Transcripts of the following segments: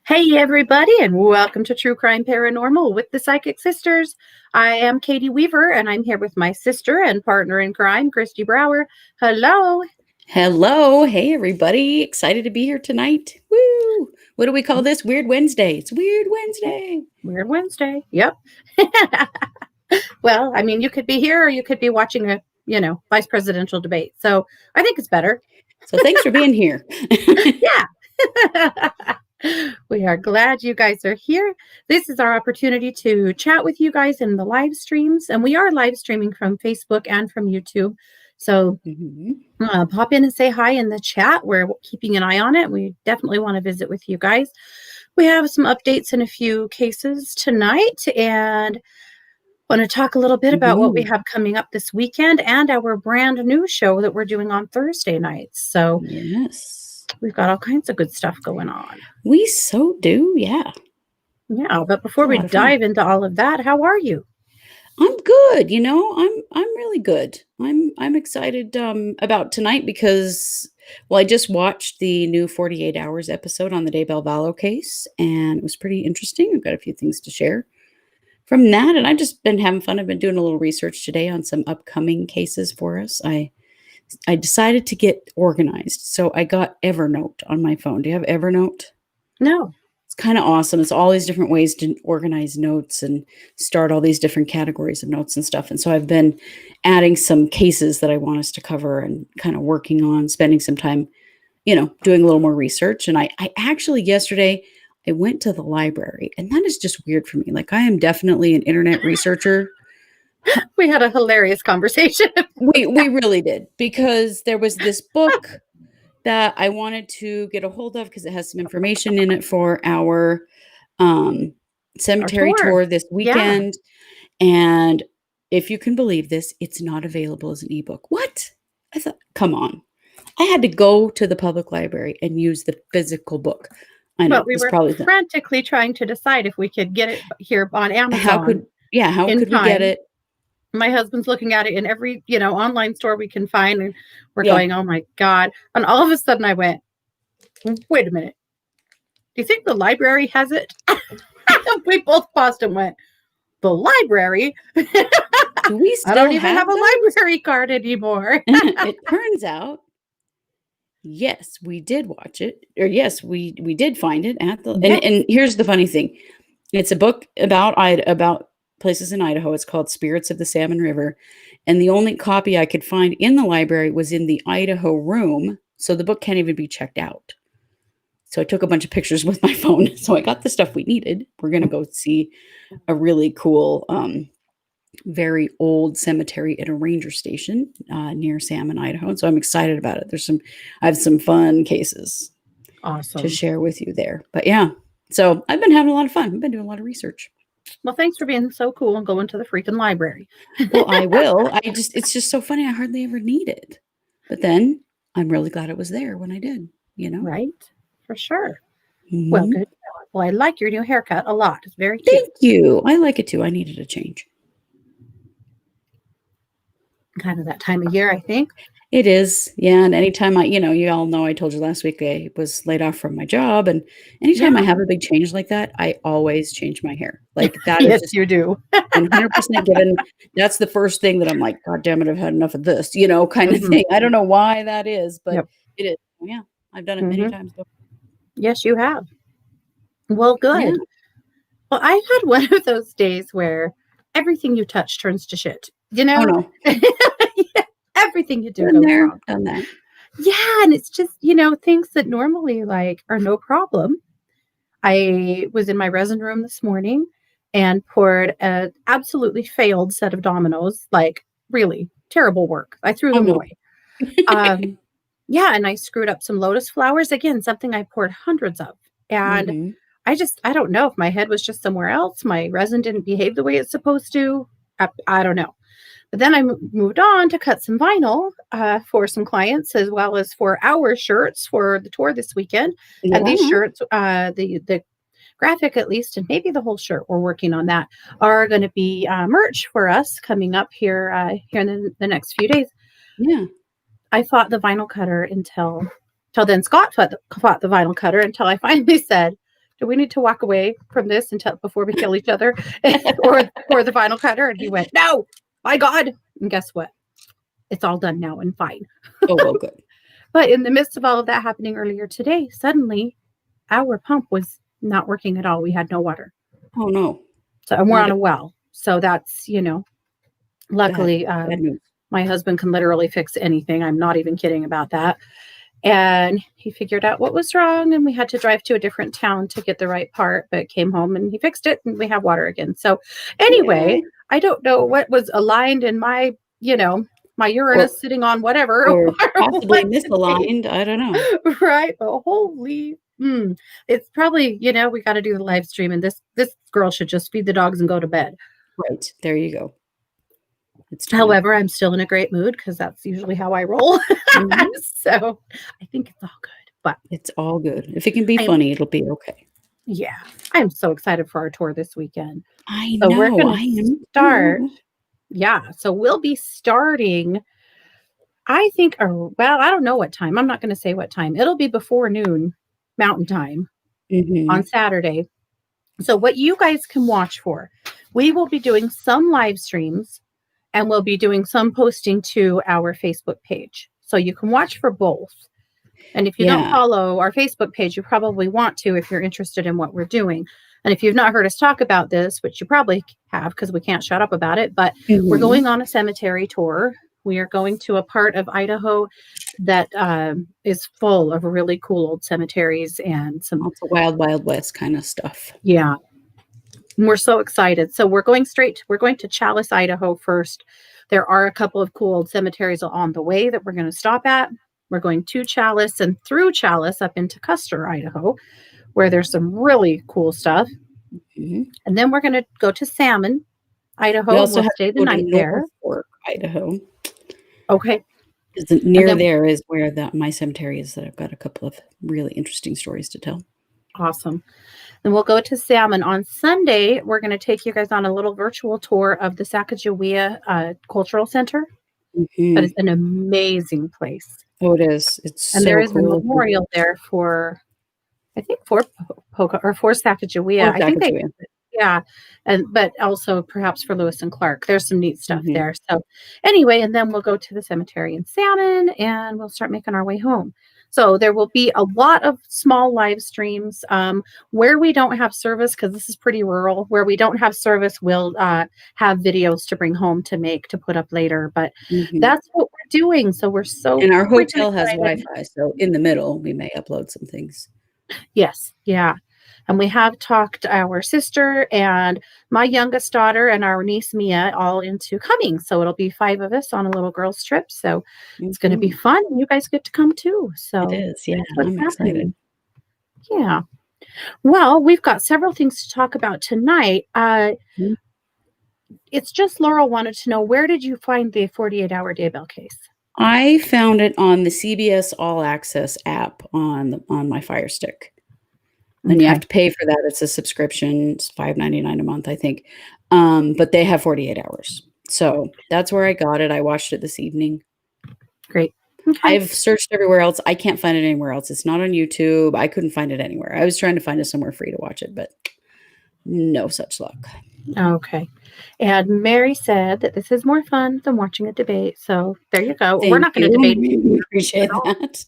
Hey, everybody, and welcome to True Crime Paranormal with the Psychic Sisters. I am Katie Weaver, and I'm here with my sister and partner in crime, Kristi Brower. Hello. Hello. Hey, everybody. Excited to be here tonight. Woo. What do we call this? Weird Wednesday. It's Weird Wednesday. Weird Wednesday. Yep. Well, I mean, you could be here or you could be watching a, vice presidential debate. So I think it's better. So thanks for being here. Yeah. We are glad you guys are here. This is our opportunity to chat with you guys in the live streams, and we are live streaming from Facebook and from YouTube. So pop in and say hi in the chat. We're keeping an eye on it. We definitely want to visit with you guys. We have some updates in a few cases tonight, and want to talk a little bit about what we have coming up this weekend and our brand new show that we're doing on Thursday nights. So yes. We've got all kinds of good stuff going on. We so do, yeah. Yeah, but before we dive into all of that, how are you? I'm good. I'm really good. I'm excited about tonight because, I just watched the new 48 Hours episode on the Daybell Vallow case, and it was pretty interesting. I've got a few things to share from that, and I've just been having fun. I've been doing a little research today on some upcoming cases for us. I decided to get organized. So I got Evernote on my phone. Do you have Evernote? No. It's kind of awesome. It's all these different ways to organize notes and start all these different categories of notes and stuff. And so I've been adding some cases that I want us to cover and kind of working on, spending some time, doing a little more research. And I actually yesterday, I went to the library, and that is just weird for me. Like, I am definitely an internet researcher. We had a hilarious conversation. We really did, because there was this book that I wanted to get a hold of because it has some information in it for our cemetery tour this weekend. Yeah. And if you can believe this, it's not available as an ebook. What? I thought, come on. I had to go to the public library and use the physical book. I know. But we were frantically trying to decide if we could get it here on Amazon. How could we get it? My husband's looking at it in every, online store we can find, and we're going, oh my God. And all of a sudden I went, wait a minute. Do you think the library has it? We both paused and went, the library? We still I don't even have a library card anymore. It turns out, yes, we did watch it. Or yes, we did find it at the, and here's the funny thing. It's a book about places in Idaho. It's called Spirits of the Salmon River. And the only copy I could find in the library was in the Idaho room. So the book can't even be checked out. So I took a bunch of pictures with my phone. So I got the stuff we needed. We're going to go see a really cool, very old cemetery at a ranger station near Salmon, Idaho. And so I'm excited about it. I have some fun cases to share with you there. But yeah, so I've been having a lot of fun. I've been doing a lot of research. Well, thanks for being so cool and going to the freaking library. Well, I will. It's just so funny. I hardly ever need it. But then I'm really glad it was there when I did, Right. For sure. Mm-hmm. Well, good. Well, I like your new haircut a lot. It's very cute. Thank you. I like it too. I needed a change. Kind of that time of year, I think. It is. Yeah. And anytime you all know, I told you last week I was laid off from my job. And anytime I have a big change like that, I always change my hair. Like that. Yes, you do. 100% given. That's the first thing that I'm like, God damn it, I've had enough of this, kind of thing. I don't know why that is, but it is. Yeah. I've done it many times before. Yes, you have. Well, good. Yeah. Well, I had one of those days where everything you touch turns to shit. Oh, no. Everything you do goes wrong. Done that. Yeah, and it's just, things that normally are no problem. I was in my resin room this morning and poured an absolutely failed set of dominoes, really terrible work. I threw them away. Yeah, and I screwed up some lotus flowers. Again, something I poured hundreds of. And I don't know if my head was just somewhere else. My resin didn't behave the way it's supposed to. I don't know. But then I moved on to cut some vinyl for some clients, as well as for our shirts for the tour this weekend. Yeah. And these shirts, the graphic at least, and maybe the whole shirt, we're working on that, are going to be merch for us coming up here in the next few days. Yeah. I fought the vinyl cutter until then Scott fought the vinyl cutter until I finally said, do we need to walk away from this until before we kill each other or the final cutter?" And he went, "No, my God." And guess what? It's all done now and fine. Oh, well, good. But in the midst of all of that happening earlier today, suddenly our pump was not working at all. We had no water. Oh, no. So, and we're Not on a a well. So that's, bad luckily, news. my husband can literally fix anything. I'm not even kidding about that. And he figured out what was wrong, and we had to drive to a different town to get the right part, but came home and he fixed it and we have water again. So anyway, Yay. I don't know what was aligned in my, my Or Uranus sitting on whatever or or possibly what today, misaligned, I don't know. right? But holy, it's probably, we got to do the live stream, and this girl should just feed the dogs and go to bed. Right. There you go. It's time. However, I'm still in a great mood because that's usually how I roll. Mhm. So I think it's all good. But It's all good. If it can be I'm funny, it'll be okay. yeah, I'm so excited for our tour this weekend. I So we're know. gonna I am start. too. Yeah, so we'll be starting, I think, well, I don't know what time. I'm not gonna say what time. It'll be before noon Mountain Time on Mhm. Saturday. So what you guys can watch for, we will be doing some live streams and we'll be doing some posting to our Facebook page. So you can watch for both. And if you don't Yeah. follow our Facebook page, you probably want to if you're interested in what we're doing. And if you've not heard us talk about this, which you probably have because we can't shut up about it, but we're Mhm. going on a cemetery tour. We are going to a part of Idaho that is full of really cool old cemeteries and some, Lots of Wild Wild West kinda stuff. yeah, and we're so excited. So we're going to Chalice, Idaho first. There are a couple of cool old cemeteries on the way that we're going to stop at. We're going to Chalice and through Chalice up into Custer, Idaho, where there's some really cool stuff. Mhm. And then we're going to go to Salmon, We Idaho, and also we'll have stay to the go to night there. Norfolk, Idaho. Okay. 'Cause And near then there is where my cemetery is that I've got a couple of really interesting stories to tell. awesome. And we'll go to Salmon on Sunday. We're going to take you guys on a little virtual tour of the Sacagawea Cultural Center. But Mhm. it's an amazing place. Oh, it is. It's And there so is a cool looking. memorial there for, I think, for Poca or for Sacagawea. Or I think they, Sacagawea. yeah, but also perhaps for Lewis and Clark. There's some neat stuff Mhm. there. So anyway, and then we'll go to the cemetery in Salmon and we'll start making our way home. So there will be a lot of small live streams where we don't have service because this is pretty rural. Where we don't have service, we'll have videos to bring home to put up later. But Mhm. that's what we're doing. So we're so And our freaking hotel has excited. Wi-Fi, so in the middle, we may upload some things. Yes, yeah. And we have talked our sister and my youngest daughter and our niece Mia all into coming. So it'll be 5 of us on a little girls trip. So it's going to be Mhm. fun. And you guys get to come too. It So is, yeah, that's what's I'm excited. happening. Yeah. Well, we've got several things to talk about tonight. Mhm. It's just Laurel wanted to know, where did you find the 48-hour daybell case? I found it on the CBS All Access app on my Fire Stick. And you have Okay. to pay for that. It's a subscription. It's $5.99 a month, I think. But they have 48 hours. So that's where I got it. I watched it this evening. Great. Okay. I've searched everywhere else. I can't find it anywhere else. It's not on YouTube. I couldn't find it anywhere. I was trying to find it somewhere free to watch it, but no such luck. Okay. And Mary said that this is more fun than watching a debate. So there you go. We're Thank not going to debate you. at Appreciate all. that.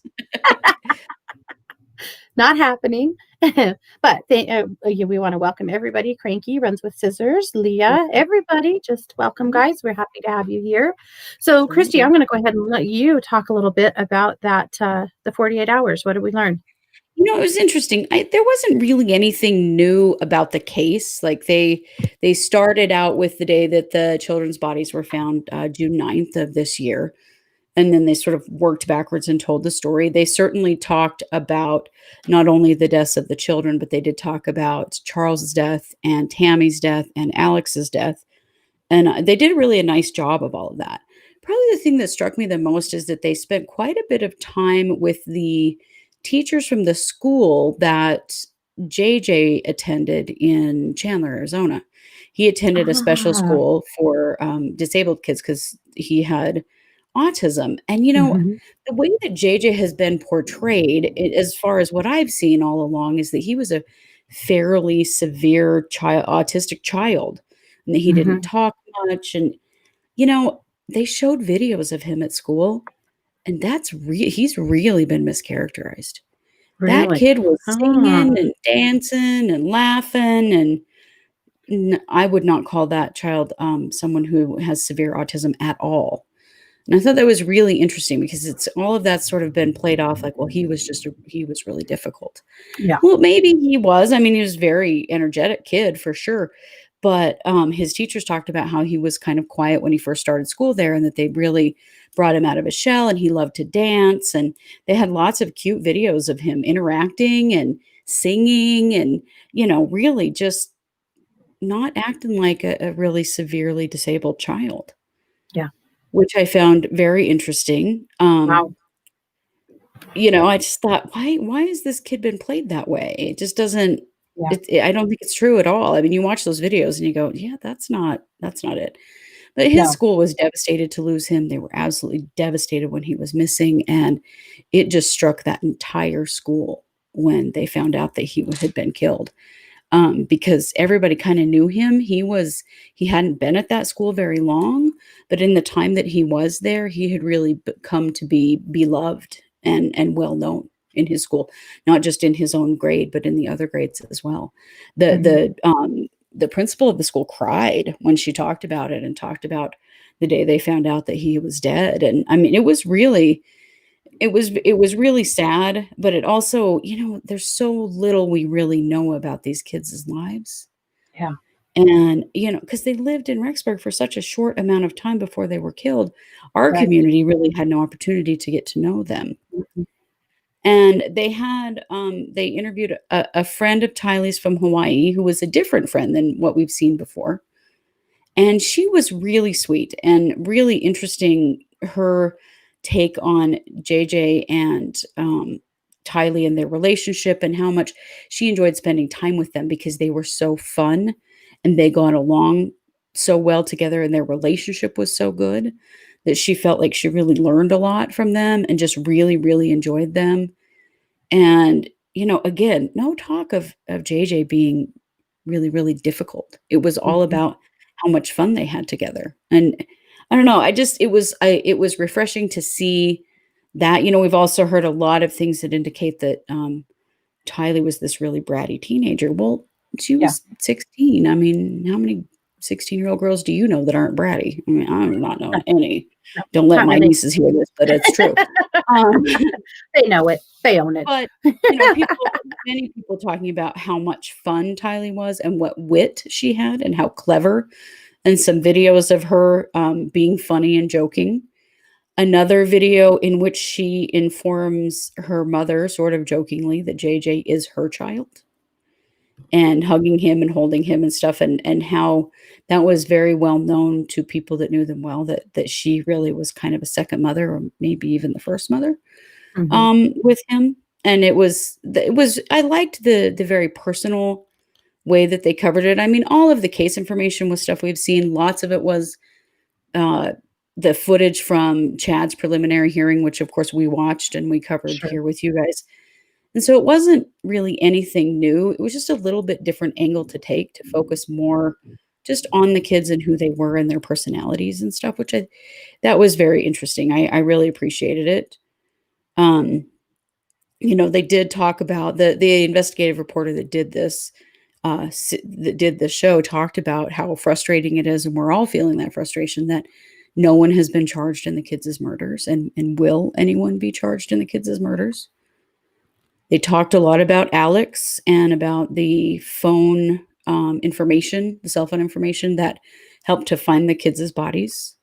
Not happening. But we want to welcome everybody. Cranky runs with scissors. Leah, everybody, just welcome, Mhm. guys. We're happy to have you here. So, Kristi, I'm Absolutely. going to go ahead and let you talk a little bit about that. The 48 hours. What did we learn? It was interesting. There wasn't really anything new about the case. Like they started out with the day that the children's bodies were found, June 9th of this year, and then they sort of worked backwards and told the story. They certainly talked about not only the deaths of the children, but they did talk about Charles's death and Tammy's death and Alex's death, and they did really a nice job of all of that. Probably the thing that struck me the most is that they spent quite a bit of time with the teachers from the school that JJ attended in Chandler, Arizona. He attended a special Ah, school for disabled kids because he had autism. And, mhm. the way that JJ has been portrayed, as far as what I've seen all along, is that he was a fairly severe autistic child, and that he didn't Mhm. talk much. And, you know, they showed videos of him at school, and he's really been mischaracterized. That Really? kid was Oh, singing and dancing and laughing, and I would not call that child someone who has severe autism at all. And I thought that was really interesting because it's all of that's sort of been played off like, well, he was really difficult. yeah. Well, maybe he was. I mean, he was a very energetic kid for sure. But his teachers talked about how he was kind of quiet when he first started school there, and that they really brought him out of his shell, and he loved to dance. And they had lots of cute videos of him interacting and singing and, really just not acting like a really severely disabled child, Yeah. which I found very interesting. Wow. I just thought, why has this kid been played that way? It just doesn't Yeah. I don't think it's true at all. I mean, you watch those videos and you go, "Yeah, that's not it." But his No. school was devastated to lose him. They were absolutely devastated when he was missing, and it just struck that entire school when they found out that he had been killed. Because everybody kind of knew him. He hadn't been at that school very long, but in the time that he was there, he had really come to be beloved and well known in his school, not just in his own grade, but in the other grades as well. The Mhm. the the principal of the school cried when she talked about it and talked about the day they found out that he was dead. And I mean, it was really sad, but it also, there's so little we really know about these kids' lives. Yeah. And, because they lived in Rexburg for such a short amount of time before they were killed, our Right. community really had no opportunity to get to know them. Mhm. And they interviewed a friend of Tylee's from Hawaii who was a different friend than what we've seen before. And she was really sweet and really interesting, her take on JJ and, Tylee and their relationship, and how much she enjoyed spending time with them because they were so fun and they got along so well together, and their relationship was so good that she felt like she really learned a lot from them and just really, really enjoyed them. And, again, no talk of JJ being really, really difficult. It was all Mhm. about how much fun they had together. And I don't know, it was refreshing to see that. We've also heard a lot of things that indicate that, Tylee was this really bratty teenager. Well, she Yeah. was 16. I mean, how many 16-year-old girls do you know that aren't bratty? I mean, I do not know No, any. no, Don't let not my many. nieces hear this, but it's true. Um They know it. They own it. But, many people talking about how much fun Tylee was and what wit she had and how clever, and some videos of her, being funny and joking. Another video in which she informs her mother, sort of jokingly, that JJ is her child, and hugging him and holding him and stuff, and how that was very well known to people that knew them well, that she really was kind of a second mother, or maybe even the first mother, Mhm. with him. And it was I liked the very personal way that they covered it. I mean, all of the case information was stuff we've seen. Lots of it was, uh, the footage from Chad's preliminary hearing, which of course we watched and we covered Sure. here with you guys. And so it wasn't really anything new. It was just a little bit different angle to take, to focus more just on the kids and who they were and their personalities and stuff, which that was very interesting. I really appreciated it. Um, they did talk about the investigative reporter that did this, that did the show, talked about how frustrating it is, and we're all feeling that frustration, that no one has been charged in the kids' murders, and will anyone be charged in the kids' murders? They talked a lot about Alex and about the phone, information, the cell phone information that helped to find the kids' bodies.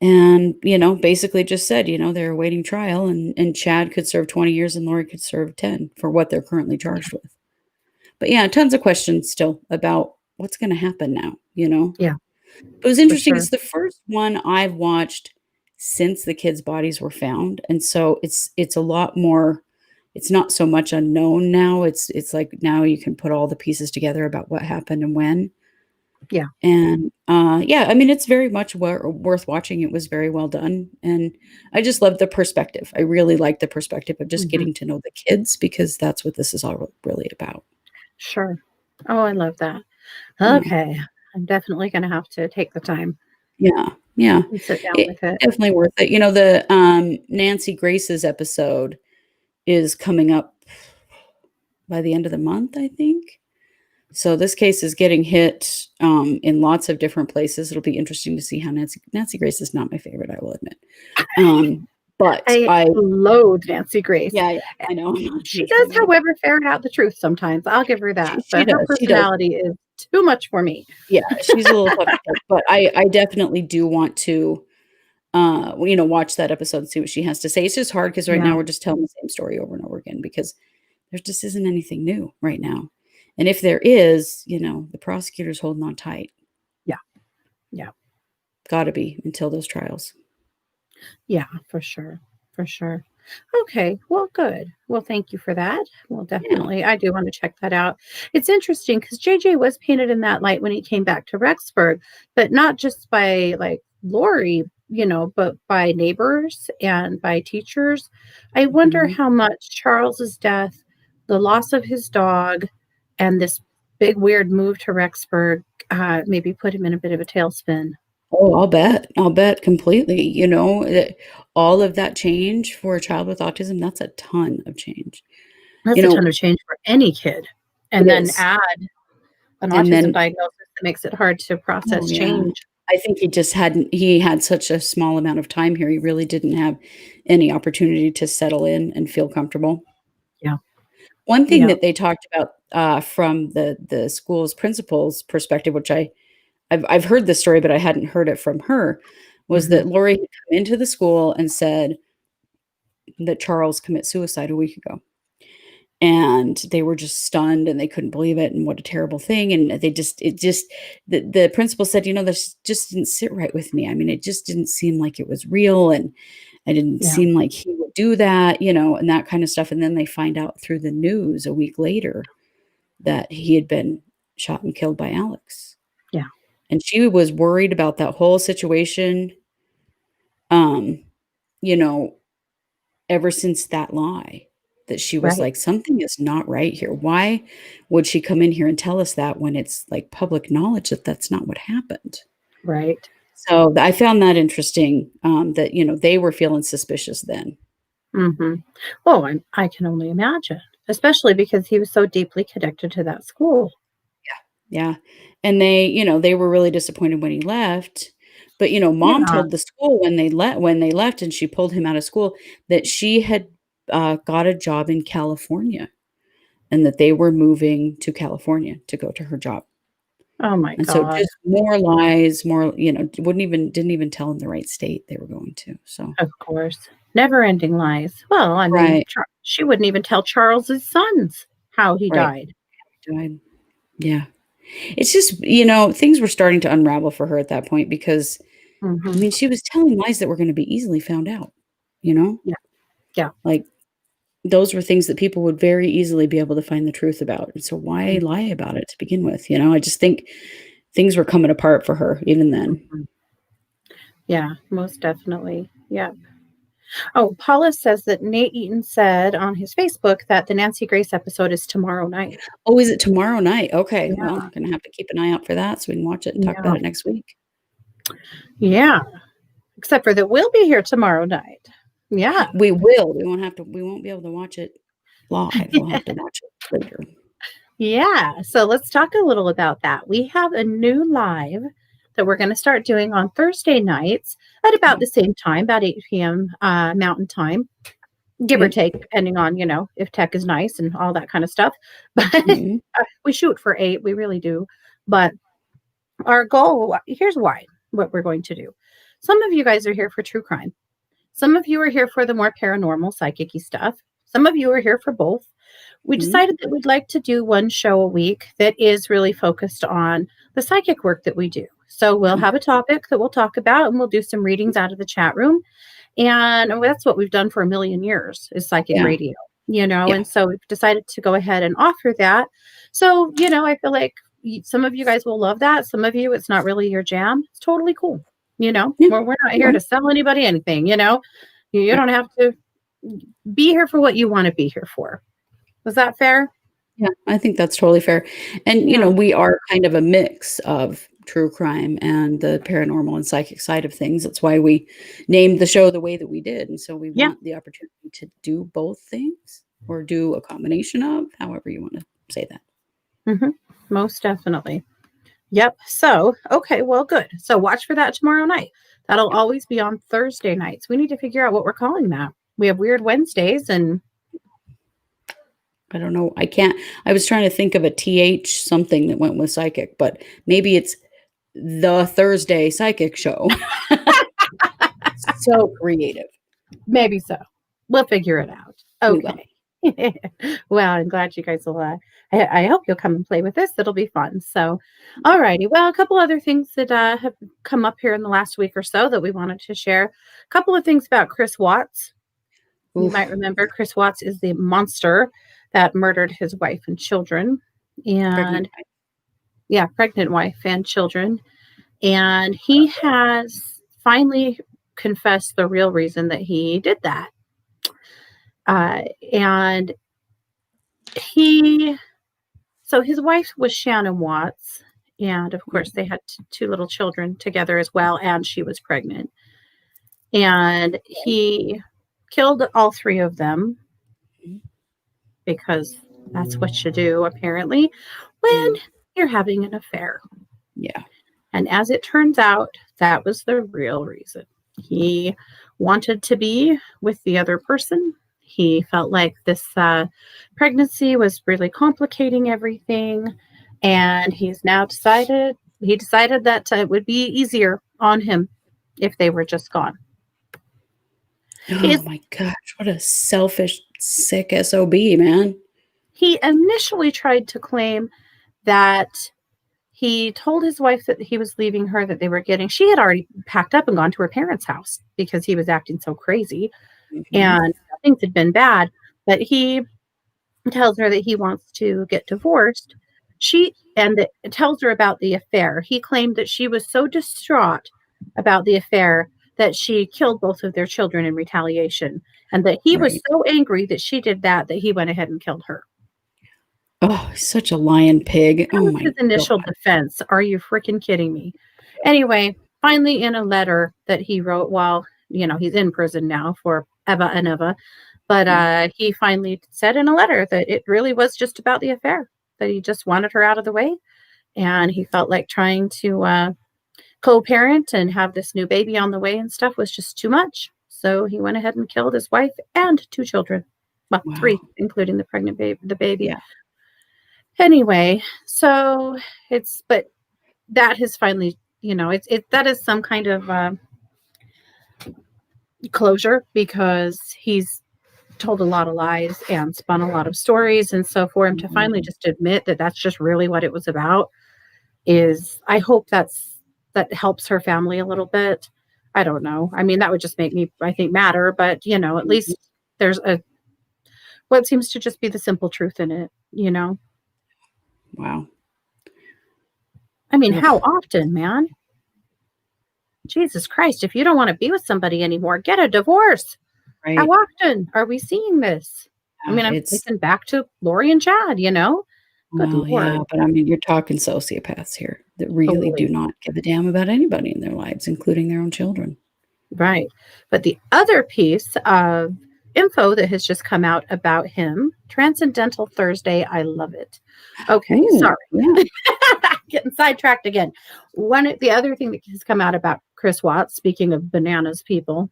And, basically just said, they're awaiting trial, and Chad could serve 20 years and Lori could serve 10 for what they're currently charged with. But yeah, tons of questions still about what's gonna happen now. Yeah, It was for interesting. sure. It's the first one I've watched since the kids' bodies were found, and so it's a lot more. It's not so much unknown now. It's like now you can put all the pieces together about what happened and when. Yeah. And, yeah, I mean, it's very much worth watching. It was very well done, and I just love the perspective. I really like the perspective of just Mhm. getting to know the kids because that's what this is all really about. Sure. Oh, I love that. Yeah, Okay. I'm definitely gonna have to take the time yeah, yeah. and sit down It with it. definitely worth it. The, Nancy Grace's episode is coming up by the end of the month, I think. So this case is getting hit, in lots of different places. It'll be interesting to see how Nancy Grace is not my favorite, I will admit. But I I loathe Nancy Grace. yeah, yeah, Eh, I know, I'm not a she huge does, fan either. however, ferret out the truth sometimes, I'll give her that, She but her does, she does. personality is too much for me. Yeah, she's a little tough to take, but I definitely do want to, watch that episode and see what she has to say. It's just hard because right Yeah, now we're just telling the same story over and over again because there just isn't anything new right now. And if there is, the prosecutor's holding on tight. yeah, yeah, Gotta be until those trials. yeah, for sure, for sure. Okay, well, good. Well, thank you for that. Well, Yeah. definitely, I do wanna check that out. It's interesting because JJ was painted in that light when he came back to Rexburg, but not just by, like, Lori, but by neighbors and by teachers. I wonder Mhm. how much Charles's death, the loss of his dog, and this big weird move to Rexburg, maybe put him in a bit of a tailspin. Oh, I'll bet. I'll bet completely, that all of that change for a child with autism, that's a ton of change. You That's a ton know, of change for any kid, it and then is. add an And autism then diagnosis that makes it hard to oh, process yeah. change. I think he had such a small amount of time here, he really didn't have any opportunity to settle in and feel comfortable. Yeah, One thing yeah, that they talked about, from the school's principal's perspective, which I've heard this story, but I hadn't heard it from her, was mhm, that Lori had come into the school and said that Charles commit suicide a week ago. And they were just stunned and they couldn't believe it and what a terrible thing. And the principal said, this just didn't sit right with me. I mean, it just didn't seem like it was real. And I didn't yeah, seem like he would do that, and that kind of stuff. And then they find out through the news a week later that he had been shot and killed by Alex. yeah, And she was worried about that whole situation, um, you know, ever since that lie, that she was right, like, "Something is not right here. Why would she come in here and tell us that when it's, like, public knowledge that that's not what happened?" right, So, I found that interesting, that, they were feeling suspicious then. mhm. Oh, I can only imagine, especially because he was so deeply connected to that school. Yeah, and they were really disappointed when he left, but, mom Yeah. told the school when they left and she pulled him out of school that she had, got a job in California and that they were moving to California to go to her job. Oh my And so god. just more lies, more, didn't even tell him the right state they were going to, so Of course. Never-ending lies. Well, I mean, right, She wouldn't even tell Charles's sons how he right, died. died. Yeah. It's just, things were starting to unravel for her at that point because, I Mhm. mean, she was telling lies that were gonna be easily found out, you know? Yeah, yeah. Like, those were things that people would very easily be able to find the truth about, and so why Mm, lie about it to begin with, I just think things were coming apart for her even then. mhm. Yeah, most definitely. Yeah. Oh, Paula says that Nate Eaton said on his Facebook that the Nancy Grace episode is tomorrow night. Oh, is it tomorrow night? Okay, Yeah, well, gonna have to keep an eye out for that so we can watch it and talk yeah, about it next week. yeah. Except for that we'll be here tomorrow night. Yeah. We won't be able to watch it live, we'll have to watch it later. Yeah. So let's talk a little about that. We have a new live that we're going to start doing on Thursday nights at about Okay. the same time, about 8 p.m. Mountain time, give or Yep. take, depending on, if tech is nice and all that kind of stuff. But Mhm. we shoot for 8, we really do. But our goal, here's what we're going to do. Some of you guys are here for true crime. Some of you are here for the more paranormal, psychic stuff. Some of you are here for both. We Mhm. decided that we'd like to do one show a week that is really focused on the psychic work that we do. So we'll Okay. have a topic that we'll talk about and we'll do some readings out of the chat room. And that's what we've done for a million years is psychic Yeah. radio, Yeah. and so we've decided to go ahead and offer that. So, I feel like some of you guys will love that. Some of you, it's not really your jam. It's totally cool. You know, Yeah. we're not here to sell anybody anything, you know. You don't have to be here for what you want to be here for. Was that fair? Yeah, I think that's totally fair. And, Yeah. we are kind of a mix of true crime and the paranormal and psychic side of things. That's why we named the show the way that we did. And so we Yeah. want the opportunity to do both things or do a combination of, however you want to say that. Most definitely. Yep. So, okay, well, good. So watch for that tomorrow night. That'll always be on Thursday nights. We need to figure out what we're calling that. We have Weird Wednesdays and I don't know. I was trying to think of a TH something that went with psychic, but maybe it's the Thursday psychic show. So creative. maybe so. We'll figure it out. We will. Okay. Well, I'm glad you guys will. I hope you'll come and play with us. It'll be fun. So, all righty. Well, a couple other things that have come up here in the last week or so that we wanted to share. A couple of things about Chris Watts. You Oof. might remember Chris Watts is the monster that murdered his wife and children. And pregnant wife and children. And he has finally confessed the real reason that he did that. And so his wife was Shannon Watts. And of course, they had two little children together as well. And she was pregnant. And he killed all three of them because that's what you do, apparently, when you're having an affair. Yeah. And as it turns out, that was the real reason. He wanted to be with the other person. He felt like this pregnancy was really complicating everything. And he's now decided that it would be easier on him if they were just gone. Oh my gosh, what a selfish, sick SOB, man. He initially tried to claim that he told his wife that he was leaving her, that she had already packed up and gone to her parents' house because he was acting so crazy and things had been bad. But he tells her that he wants to get divorced. Tells her about the affair. He claimed that she was so distraught about the affair that she killed both of their children in retaliation, and that he was so angry that she did that he went ahead and killed her. Oh, he's such a lion pig. That was his initial defense. Are you freaking kidding me? Anyway, finally in a letter that he wrote while, he's in prison now for Eva and Eva, but he finally said in a letter that it really was just about the affair, that he just wanted her out of the way, and he felt like trying to co-parent and have this new baby on the way and stuff was just too much. So he went ahead and killed his wife and two children. Well, three, including the pregnant baby. Yeah. Anyway, so but that has finally, that is some kind of closure, because he's told a lot of lies and spun a lot of stories. And so for him to finally just admit that that's just really what it was about I hope that helps her family a little bit. I don't know. I mean, that would just make me, I think, madder, but at least there's what seems to just be the simple truth in it, Wow. I mean, how often, man? Jesus Christ, if you don't want to be with somebody anymore, get a divorce. Right. How often are we seeing this? I mean, I'm thinking back to Lori and Chad, Good Lord. Yeah, but I mean, you're talking sociopaths here that really do not give a damn about anybody in their lives, including their own children. Right. But the other piece of info that has just come out about him, Transcendental Thursday, I love it. Okay, sorry. Yeah. Getting sidetracked again. The other thing that has come out about Chris Watts, speaking of bananas people,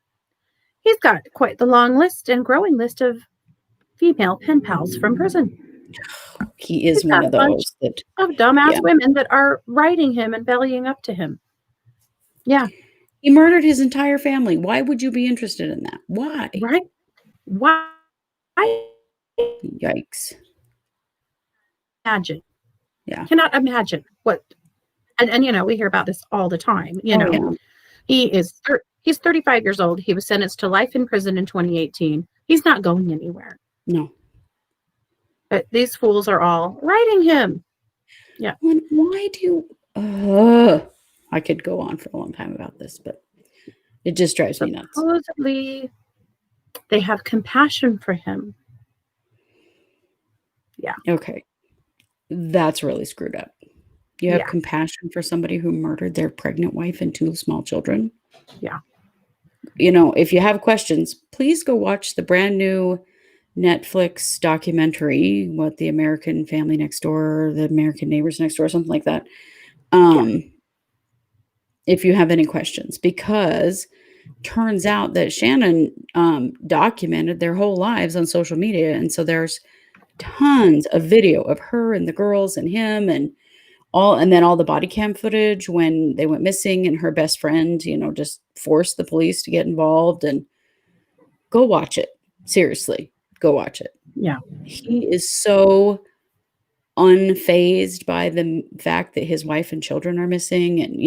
he's got quite the long list and growing list of female pen pals from prison. He is one of those of dumbass women that are writing him and bellying up to him. Yeah. He murdered his entire family. Why would you be interested in that? Why? Right? Why? Yikes. Imagine. Yeah. Cannot imagine what. And we hear about this all the time. He's 35 years old. He was sentenced to life in prison in 2018. He's not going anywhere. No. But these fools are all writing him. Yeah. Why do you I could go on for a long time about this, but it just drives me nuts. Supposedly, they have compassion for him. Yeah. Okay. That's really screwed up. You have Yeah. compassion for somebody who murdered their pregnant wife and 2 small children? Yeah. If you have questions, please go watch the brand new Netflix documentary, what the American Family Next Door, the American Neighbors Next Door, something like that. Yeah. If you have any questions, because turns out that Shannon documented their whole lives on social media. And so there's tons of video of her and the girls and him and then all the body cam footage when they went missing and her best friend, just forced the police to get involved. And go watch it. Seriously, go watch it. Yeah. He is so unfazed by the fact that his wife and children are missing. And,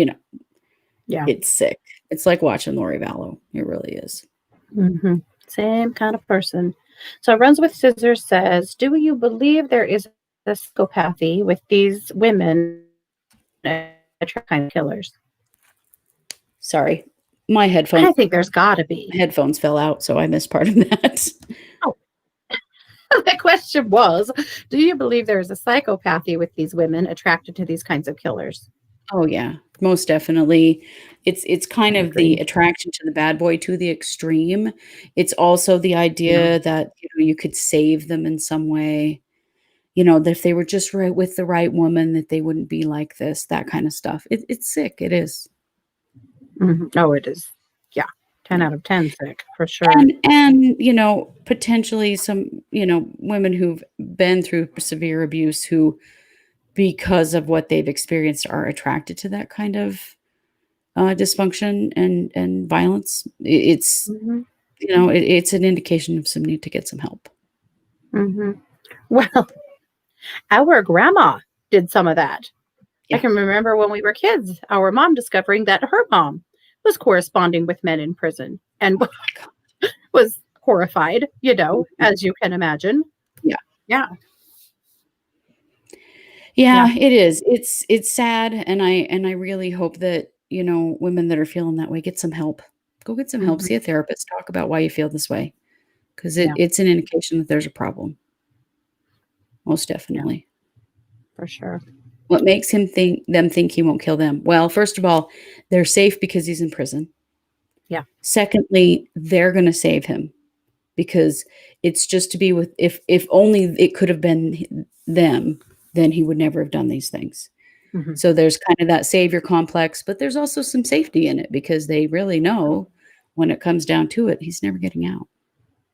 Yeah. it's sick. It's like watching Lori Vallow. It really is. Mm-hmm. Same kind of person. So Runs with Scissors says, do you believe there is a psychopathy with these women kind of killers? Sorry. My I think there's got to be. headphones fell out, so I missed part of that. Oh. The question was, do you believe there is a psychopathy with these women attracted to these kinds of killers? Oh, yeah, most definitely. It's kind of the Agreed. attraction to the bad boy to the extreme. It's also the Yeah. idea that, you could save them in some way. That if they were just right with the right woman, that they wouldn't be like this, that kind of stuff. It's sick. It is. Mm-hmm. Oh, it is. Yeah. 10 Yeah. out of 10 sick for sure. And potentially some, women who've been through severe abuse who, because of what they've experienced, are attracted to that kind of dysfunction and violence. It's, Mm-hmm. it's an indication of some need to get some help. Mm-hmm. Well, our grandma did some of that. Yeah. I can remember when we were kids, our mom discovering that her mom was corresponding with men in prison and was horrified, as you can imagine. Yeah. Yeah. Yeah, it is. It's sad, and I really hope that, women that are feeling that way get some help. Go get some help, Mm-hmm. see a therapist, talk about why you feel this way, 'cause Yeah. it's an indication that there's a problem. Most Yeah. definitely. For sure. What makes them think he won't kill them? Well, first of all, they're safe because he's in prison. Yeah. Secondly, they're gonna save him because it's just to be with if only it could have been them, then he would never have done these things. Mm-hmm. So there's kind of that savior complex, but there's also some safety in it because they really know when it comes down to it, he's never getting out.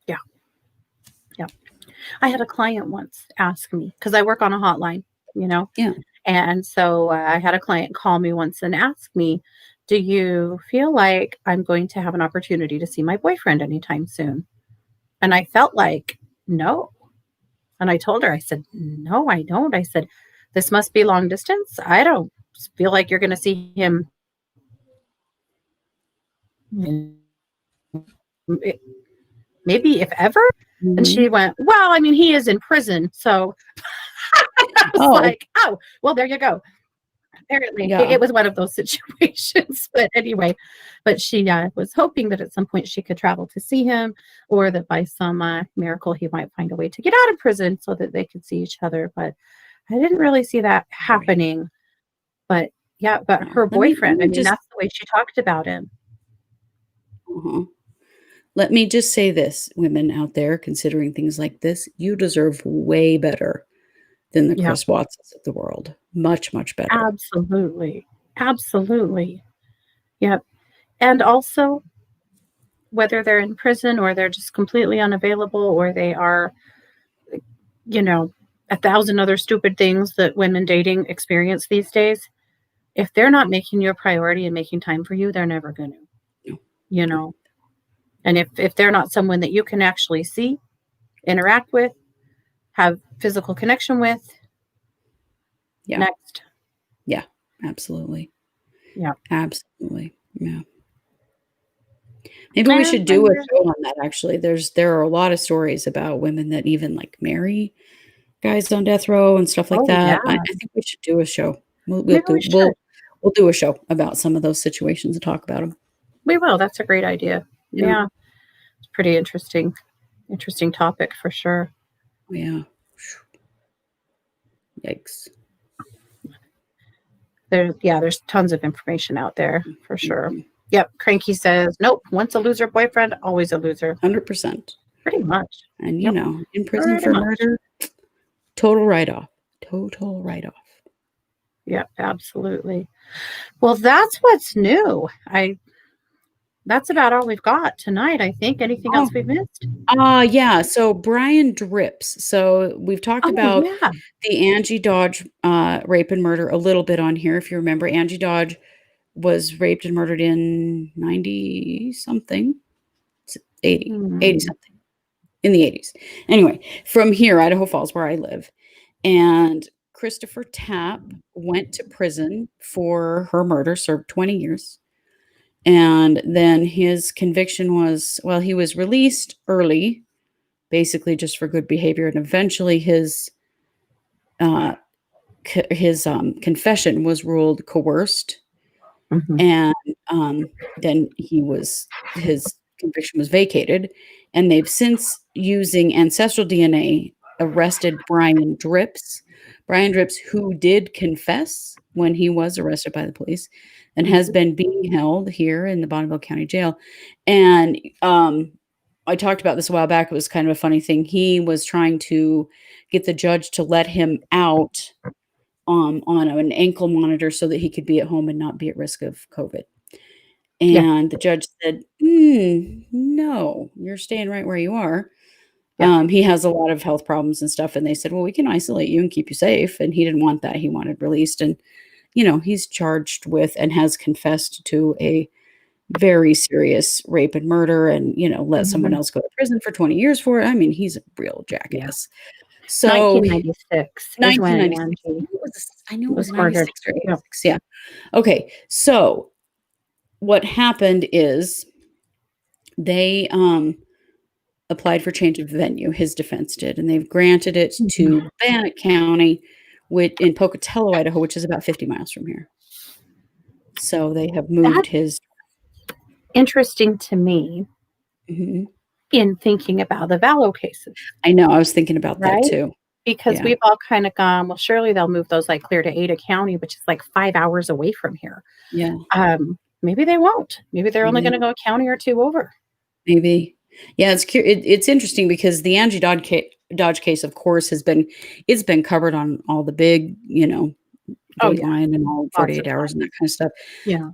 Yeah. Yeah. I had a client once ask me, because I work on a hotline, Yeah. And so I had a client call me once and ask me, do you feel like I'm going to have an opportunity to see my boyfriend anytime soon? And I felt like, no. And I told her, I said, no, I don't. I said, this must be long distance. I don't feel like you're going to see him. Maybe if ever. And Mhm. she went, well, I mean, he is in prison. So I was like, oh, well, there you go. Apparently, Yeah. it was one of those situations. But anyway, but she was hoping that at some point she could travel to see him, or that by some miracle he might find a way to get out of prison so that they could see each other. But I didn't really see that happening. But yeah, but her boyfriend, let me just that's the way she talked about him. uh-huh. Let me just say this, women out there considering things like this, you deserve way better than the Yeah, Chris Watsons of the world. Much, much better. absolutely. Absolutely. Yep. And also, whether they're in prison or they're just completely unavailable or they are, you know, a thousand other stupid things that women dating experience these days, if they're not making you a priority and making time for you, they're never going to, No. you know. And if they're not someone that you can actually see, interact with, have physical connection with, Yeah. next. Yeah, absolutely. Yeah. Absolutely. Yeah. Maybe we should do a show on that actually. There are a lot of stories about women that even like marry guys on death row and stuff like Oh, that. I yeah. think we should do a show. Maybe we should. We'll do a show about some of those situations and talk about them. We will. That's a great idea. Yeah. Yeah. It's pretty interesting topic for sure. Yeah. Yikes. There's tons of information out there for sure. Mhm. Yep. Cranky says, nope. Once a loser boyfriend, always a loser. 100%. Pretty much. And, Yep. in prison Pretty for much. murder, total write-off. Total write-off. Yep, absolutely. Well, that's what's new. That's about all we've got tonight, I think. Anything else we've missed? Yeah. So Brian Drips. So we've talked about yeah. the Angie Dodge rape and murder a little bit on here. If you remember, Angie Dodge was raped and murdered in 90 something, 80 something, in the 80s. Anyway, from here, Idaho Falls, where I live. And Christopher Tapp went to prison for her murder, served 20 years. And then his conviction was, well, he was released early, basically just for good behavior. And eventually his confession was ruled coerced. Mhm. And then his conviction was vacated. And they've since, using ancestral DNA, arrested Brian Drips. Brian Drips, who did confess when he was arrested by the police and has been being held here in the Bonneville County Jail. And I talked about this a while back. It was kind of a funny thing. He was trying to get the judge to let him out on an ankle monitor so that he could be at home and not be at risk of COVID. And the judge said, no, you're staying right where you are. He has a lot of health problems and stuff. And they said, well, we can isolate you and keep you safe. And he didn't want that. He wanted released. And, he's charged with and has confessed to a very serious rape and murder and, let someone else go to prison for 20 years for it. I mean, he's a real jackass. So 1996 is when 1996. Angie I knew it was murdered. 96 or 86. Yeah. Okay. So what happened is they applied for change of venue. His defense did, and they've granted it to Bannock County, in Pocatello, Idaho, which is about 50 miles from here. So they have moved his. Interesting to me in thinking about the Vallow cases. I know. I was thinking about that too. Because we've all kind of gone, well, surely they'll move those like clear to Ada County, which is like 5 hours away from here. Yeah. Maybe they won't. Maybe they're only going to go a county or two over. Maybe. Yeah, it's interesting because the Angie Dodge case, of course, it's been covered on all the big, Dateline and all 48 hours and that kind of stuff. Yeah.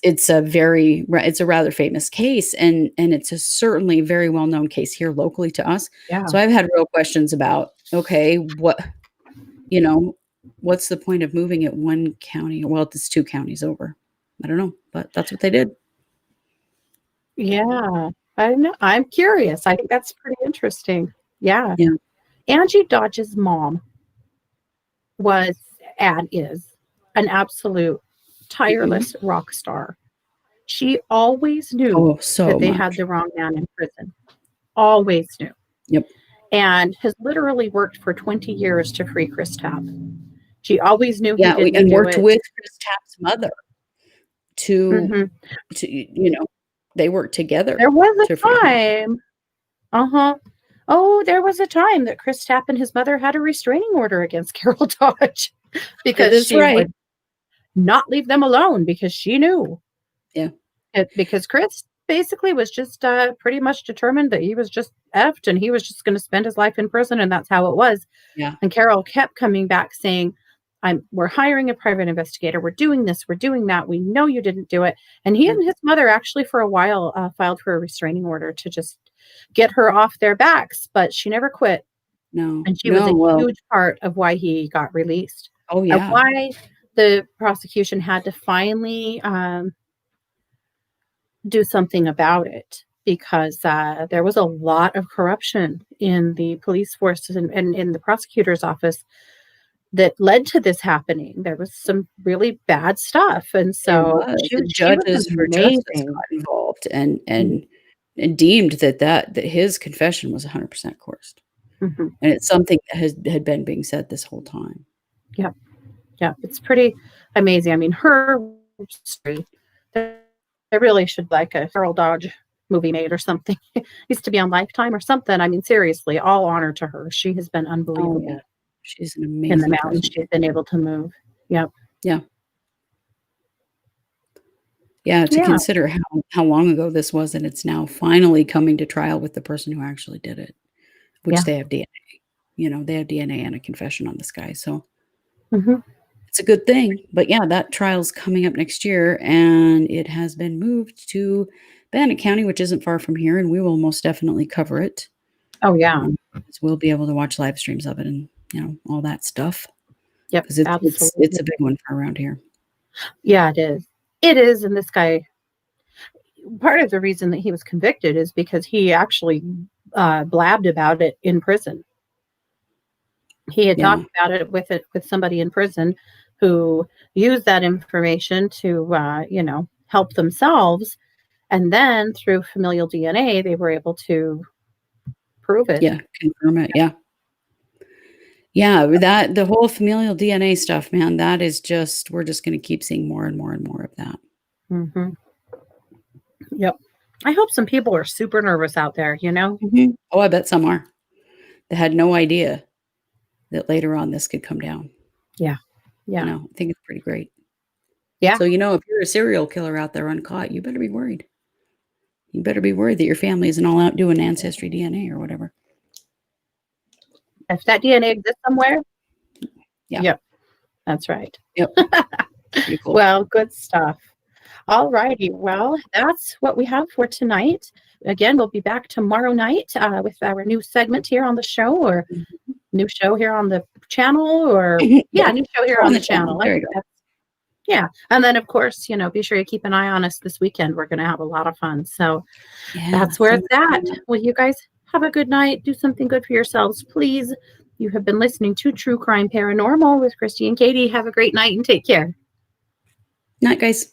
It's a rather famous case, and it's a certainly very well known case here locally to us. Yeah. So I've had real questions about, okay, what's the point of moving it one county? Well, it's 2 counties over. I don't know, but that's what they did. Yeah. I know. I'm curious. I think that's pretty interesting. Yeah. Yeah. Angie Dodge's mom was and is an absolute tireless rock star. She always knew that they had the wrong man in prison. Always knew. Yep. And has literally worked for 20 years to free Chris Tapp. She always knew he didn't and do worked it. with Chris Tapp's mother to they worked together. There was a time. Oh, there was a time that Chris Tapp and his mother had a restraining order against Carol Dodge because she would not leave them alone because she knew. Yeah. Because Chris basically was just pretty much determined that he was just effed and he was just going to spend his life in prison, and that's how it was. Yeah. And Carol kept coming back saying, we're hiring a private investigator. We're doing this. We're doing that. We know you didn't do it. And he and his mother actually for a while filed for a restraining order to just get her off their backs, but she never quit. No. And she was a huge part of why he got released. Oh, yeah. And why the prosecution had to finally do something about it, because there was a lot of corruption in the police force and in the prosecutor's office that led to this happening. There was some really bad stuff. And so the judges for justice got involved and deemed that his confession was 100% coerced. Mhm. And it's something that had been being said this whole time. Yep. Yeah, it's pretty amazing. I mean, her story, there really should like a Harold Dodge movie made or something. Needs to be on Lifetime or something. I mean, seriously, all honor to her. She has been Oh, yeah. unbelievable She's an in the amazing mountains. person. She's been able to move. Yep. Yeah. Yeah, to Yeah. consider how long ago this was, and it's now finally coming to trial with the person who actually did it, which Yeah. they have DNA. You know, they have DNA and a confession on this guy, so Mhm. it's a good thing. But yeah, that trial's coming up next year, and it has been moved to Bannock County, which isn't far from here, and we will most definitely cover it. Oh, yeah. So we'll be able to watch live streams of it and, all that stuff Yep. because it's Absolutely. a big one for around here. Yeah, it is. It is. And this guy, part of the reason that he was convicted is because he actually blabbed about it in prison. He had Yeah, talked about it with somebody in prison who used that information to, help themselves. And then through familial DNA, they were able to prove it. yeah, confirm it, yeah. Yeah, that the whole familial DNA stuff, man, that is just we're just gonna keep seeing more and more and more of that. Hmm. Yep. I hope some people are super nervous out there, you know? Mhm. Oh, I bet some are. They had no idea that later on this could come down, Yeah. Yeah. I think it's pretty great. Yeah. So, if you're a serial killer out there uncaught, you better be worried. You better be worried that your family isn't all out doing ancestry DNA or whatever. If that DNA exists somewhere, Yeah. yep. That's right. Yep. Pretty cool. Well, good stuff. All righty. Well, that's what we have for tonight. Again, we'll be back tomorrow night with our new segment here on the show, or Mhm. new show here on the channel, or Yeah. new show here Go on on the the channel. channel. I There you think go. that's, yeah. And then, of course, be sure you keep an eye on us this weekend. We're going to have a lot of fun. So Yeah. that's where So it's much at. coming up. Well, you guys have a good night. Do something good for yourselves, please. You have been listening to True Crime Paranormal with Kristi and Katie. Have a great night and take care. Night, guys.